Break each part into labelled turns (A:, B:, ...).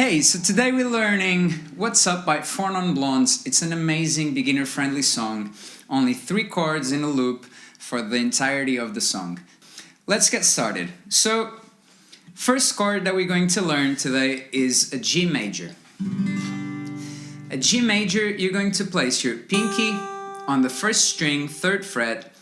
A: Hey, so today we're learning What's Up by 4 Non Blondes. It's an amazing beginner-friendly song. Only 3 chords in a loop for the entirety of the song. Let's get started. So, first chord that we're going to learn today is a G major. A G major, you're going to place your pinky on the first string, 3rd fret,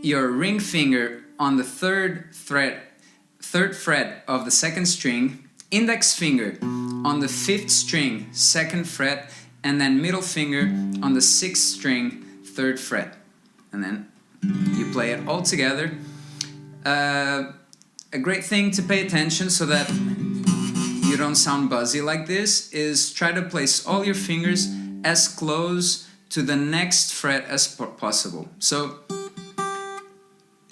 A: your ring finger on the 3rd fret of the 2nd string, index finger on the 5th string, 2nd fret, and then middle finger on the 6th string, 3rd fret. And then you play it all together. A great thing to pay attention so that you don't sound buzzy like this is try to place all your fingers as close to the next fret as possible. So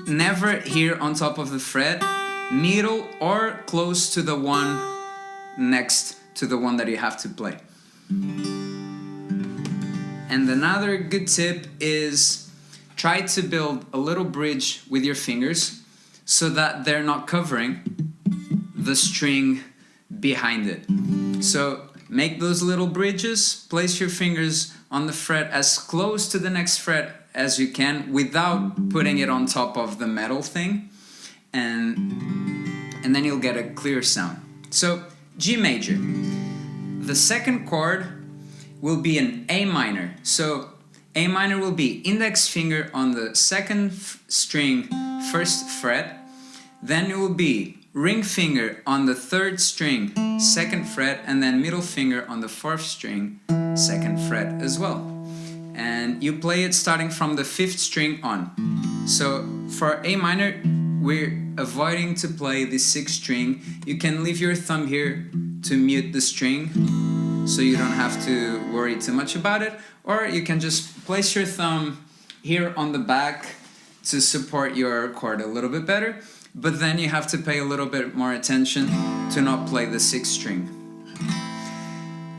A: never here on top of the fret, middle or close to the one next to the one that you have to play. And another good tip is try to build a little bridge with your fingers so that they're not covering the string behind it. So make those little bridges, place your fingers on the fret as close to the next fret as you can without putting it on top of the metal thing, and then you'll get a clear sound. So G major. The second chord will be an A minor. So A minor will be index finger on the 2nd string, 1st fret. Then it will be ring finger on the 3rd string, 2nd fret, and then middle finger on the 4th string, 2nd fret as well. And you play it starting from the 5th string on. So for A minor, we're avoiding to play the 6th string. You can leave your thumb here to mute the string so you don't have to worry too much about it, or you can just place your thumb here on the back to support your chord a little bit better, but then you have to pay a little bit more attention to not play the 6th string.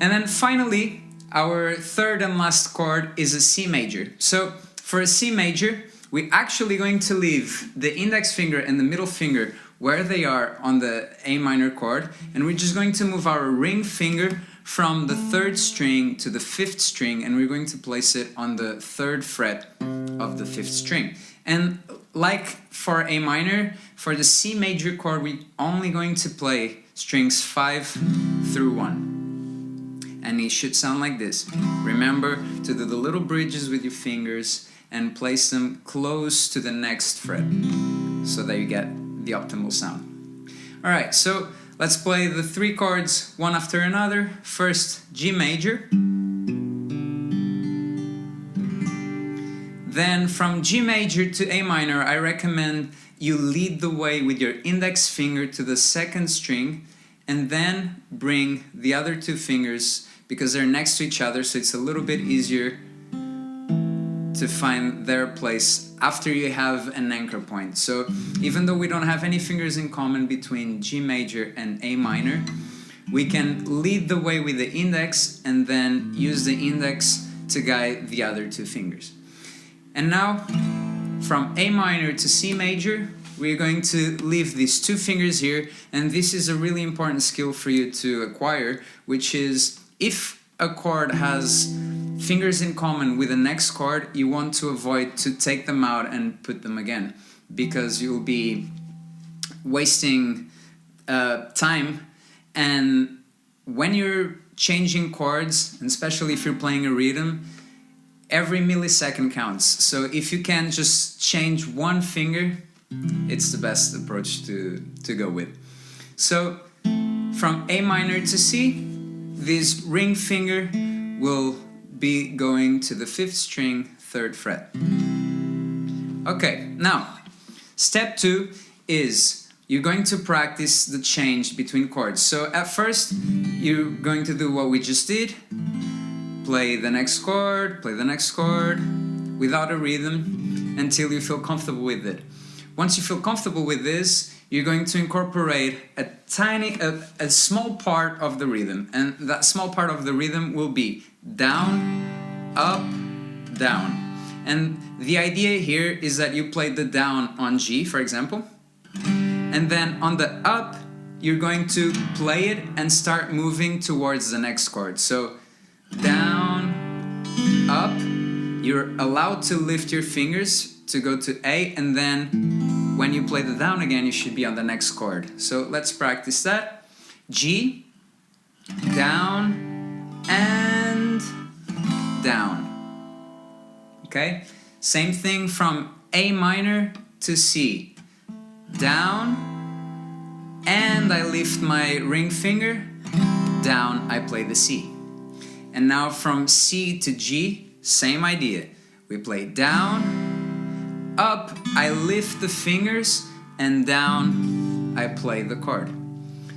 A: And then finally, our third and last chord is a C major. So for a C major, we're actually going to leave the index finger and the middle finger where they are on the A minor chord, and we're just going to move our ring finger from the 3rd string to the 5th string, and we're going to place it on the 3rd fret of the 5th string. And like for A minor, for the C major chord, we're only going to play strings 5 through 1. And it should sound like this. Remember to do the little bridges with your fingers and place them close to the next fret so that you get the optimal sound. Alright, so let's play the 3 chords one after another. First, G major. Then from G major to A minor, I recommend you lead the way with your index finger to the 2nd string and then bring the other 2 fingers because they're next to each other, so it's a little bit easier to find their place after you have an anchor point. So even though we don't have any fingers in common between G major and A minor, we can lead the way with the index and then use the index to guide the other 2 fingers. And now, from A minor to C major, we're going to leave these 2 fingers here, and this is a really important skill for you to acquire, which is if a chord has fingers in common with the next chord, you want to avoid to take them out and put them again, because you'll be wasting time. And when you're changing chords, and especially if you're playing a rhythm, every millisecond counts. So if you can just change 1 finger, it's the best approach to go with. So from A minor to C, this ring finger will be going to the 5th string, 3rd fret. Okay, now, step 2 is you're going to practice the change between chords. So at first, you're going to do what we just did. Play the next chord without a rhythm until you feel comfortable with it. Once you feel comfortable with this, you're going to incorporate a small part of the rhythm, and that small part of the rhythm will be down, up, down. And the idea here is that you play the down on G, for example, and then on the up, you're going to play it and start moving towards the next chord. So down, up, you're allowed to lift your fingers to go to A, and then when you play the down again, you should be on the next chord. So let's practice that. G, down, and down. Okay? Same thing from A minor to C. Down, and I lift my ring finger. Down, I play the C. And now from C to G, same idea. We play down, up, I lift the fingers, and down, I play the chord.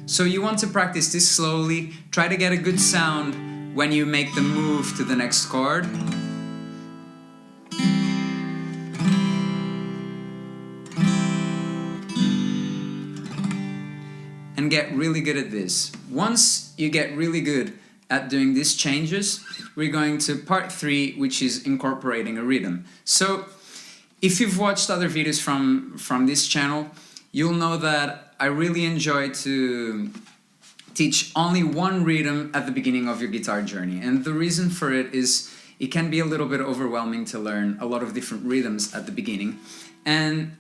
A: So you want to practice this slowly. Try to get a good sound when you make the move to the next chord. And get really good at this. Once you get really good at doing these changes, we're going to part 3, which is incorporating a rhythm. So if you've watched other videos from this channel, you'll know that I really enjoy to teach only one rhythm at the beginning of your guitar journey. And the reason for it is it can be a little bit overwhelming to learn a lot of different rhythms at the beginning. And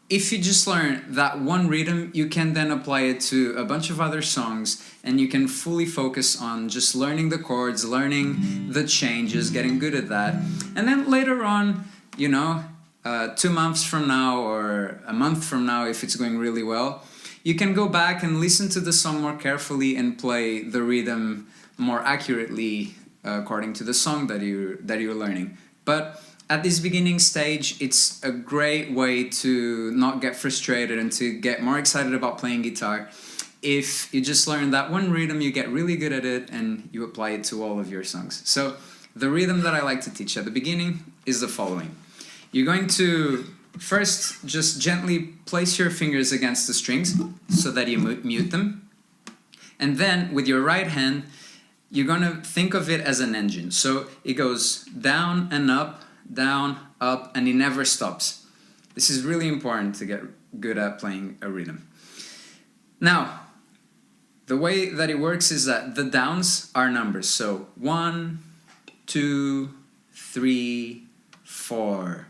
A: if you just learn that one rhythm, you can then apply it to a bunch of other songs, and you can fully focus on just learning the chords, learning the changes, getting good at that. And then later on, 2 months from now or a month from now, if it's going really well, you can go back and listen to the song more carefully and play the rhythm more accurately according to the song that you're learning. But at this beginning stage, it's a great way to not get frustrated and to get more excited about playing guitar. If you just learn that one rhythm, you get really good at it and you apply it to all of your songs. So the rhythm that I like to teach at the beginning is the following. You're going to first just gently place your fingers against the strings so that you mute them. And then with your right hand, you're going to think of it as an engine. So it goes down and up, down, up, and it never stops. This is really important to get good at playing a rhythm. Now, the way that it works is that the downs are numbers. So 1, 2, 3, 4.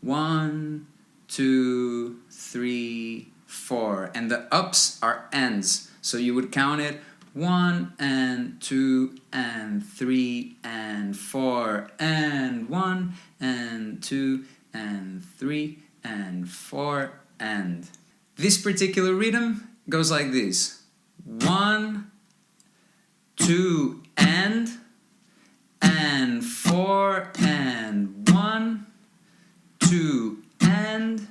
A: 1, 2, 3, 4. And the ups are ends. So you would count it 1 and 2 and 3 and 4 and 1 and 2 and 3 and 4 and. This particular rhythm goes like this. 1, 2 and 4 and 1, 2 and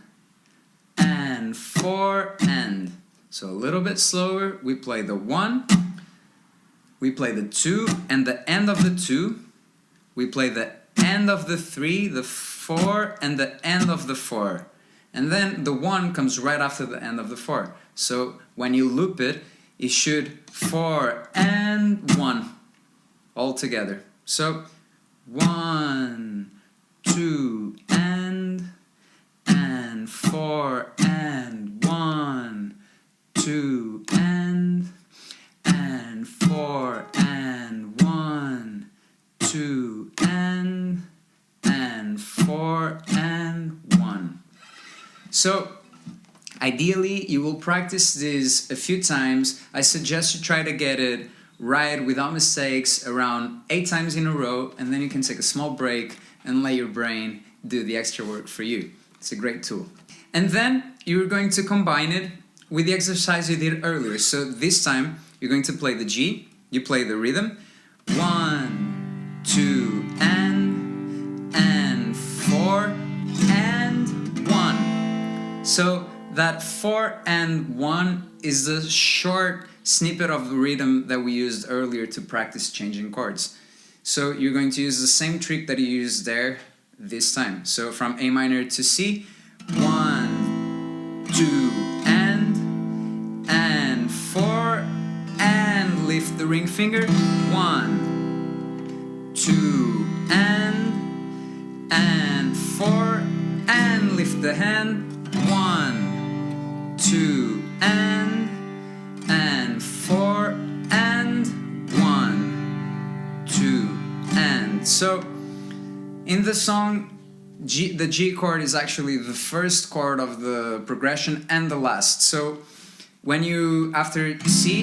A: 4 and. So a little bit slower, we play the 1, we play the 2 and the end of the 2, we play the end of the 3, the 4 and the end of the 4. And then the 1 comes right after the end of the 4. So when you loop it, it should 4 and 1 all together. So 1, 2 and 4 and 1, 2 and 4 and 1, 2 and 4 and 1. So ideally you will practice this a few times. I suggest you try to get it right without mistakes around 8 times in a row, and then you can take a small break and let your brain do the extra work for you. It's a great tool. And then you're going to combine it with the exercise you did earlier. So this time you're going to play the G, you play the rhythm, 1, 2 and 4 and 1. So that 4 and 1 is the short snippet of the rhythm that we used earlier to practice changing chords. So you're going to use the same trick that you used there this time. So from A minor to C, 1, 2 and 4 and lift the ring finger, 1, 2 and 4 and lift the hand, 1, 2 So in the song, the G chord is actually the first chord of the progression and the last. So when you, after C,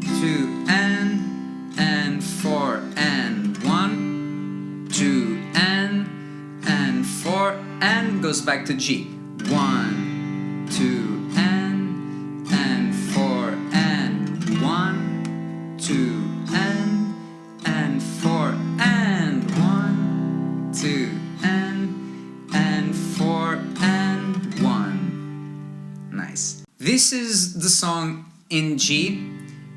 A: 2 and 4 and 1, 2 and 4 and goes back to G. 1, 2 and 4 and 1, 2 and 4 and 1, 2 and 4 and 1. Nice. This is the song in G.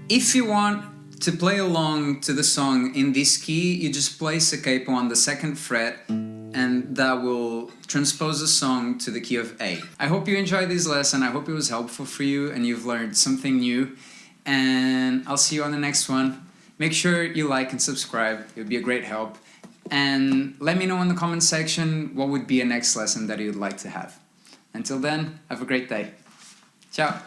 A: If you want to play along to the song in this key, you just place a capo on the 2nd fret and that will transpose the song to the key of A. I hope you enjoyed this lesson. I hope it was helpful for you and you've learned something new. And I'll see you on the next one. Make sure you like and subscribe. It would be a great help. And let me know in the comment section what would be a next lesson that you'd like to have. Until then, have a great day. Ciao!